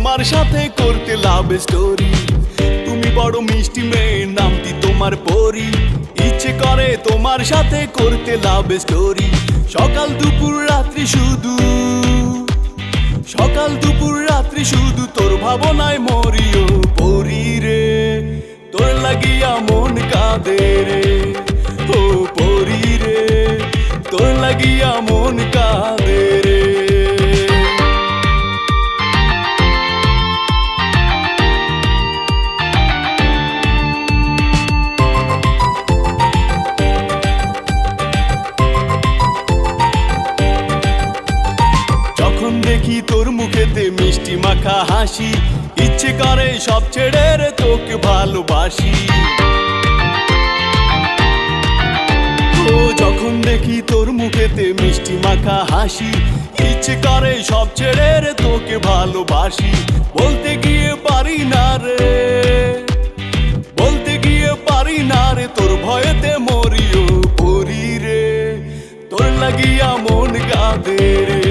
তোমার সাথে করতে লাভ স্টোরি। তুমি বড় মিষ্টি মেয়ে, নামটি তোমার পরি। ইচ্ছে করে তোমার সাথে করতে লাভ স্টোরি। সকাল দুপুর রাত্রি শুধু, সকাল দুপুর রাত্রি শুধু তোর ভাবনায় মরিও পরি রে। তোর লাগিয়া মন কাঁদে রে, ও পরি রে, তোর লাগিয়া মন কাঁদে রে। যখন দেখি তোর মুখেতে মিষ্টি মাখা হাসি, ইচ্ছে করে সব ছেড়ে রে তোকে ভালোবাসি। ও যখন দেখি তোর মুখেতে মিষ্টি মাখা হাসি, ইচ্ছে করে সব ছেড়ে রে তোকে ভালোবাসি। বলতে গিয়ে পারি না রে, বলতে গিয়ে পারি না রে, তোর ভয়েতে মরিও পরি রে। তোর লাগিয়া মন কাঁদে রে,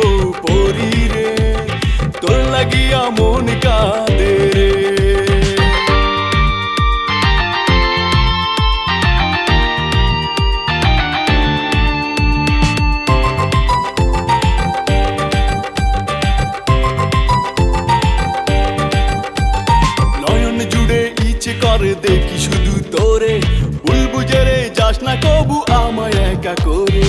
ও পরি রে, তোর লাগিয়া মন কাঁদে রে। নয়ন জুড়ে ইচ্ছে করে দেখি শুধু তোরে, ভুল বুঝে রে যাস না কবু আমায় একা করে।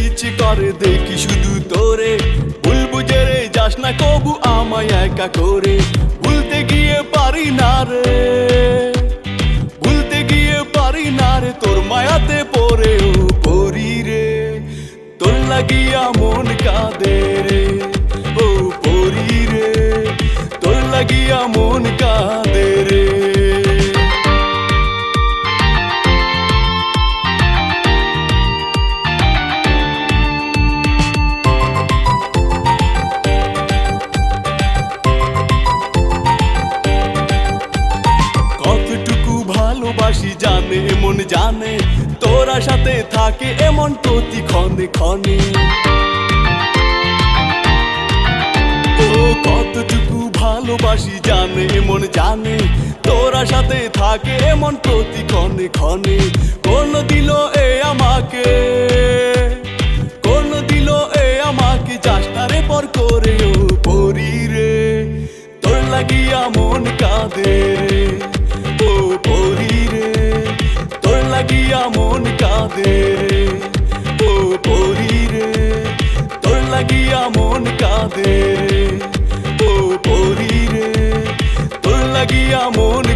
ইচ্ছে করে দেখি শুধু তোরে, ভুল বুঝে রে যাস না কবু আমায় একা করে। ভুলতে গিয়ে পারি না রে, ভুলতে গিয়ে পারি না রে, তোর মায়াতে পড়ে ও পরি রে। তোর লাগিয়া মন কাঁদে রে, ও পরি রে, তোর লাগিয়া মন কাঁদে রে। ভালোবাসি জানে মন জানে, তোরা সাথে থাকে এমন প্রতি ক্ষণে ক্ষণে। ও কতটুকু ভালোবাসি জানে মন জানে, তোরা সাথে থাকে এমন প্রতি ক্ষণে ক্ষণে। কোন দিল এ আমাকে, কোন দিল এ আমাকে, যাস না রে পর করে ও পরি রে। তোর লাগিয়া মন কাঁদে রে, ও পরি রে, তোর লাগিয়া মন কাঁদে রে, ও পরি রে, তোর লাগিয়া মন কাঁদে রে, ও পরি রে, তোর লাগিয়া মন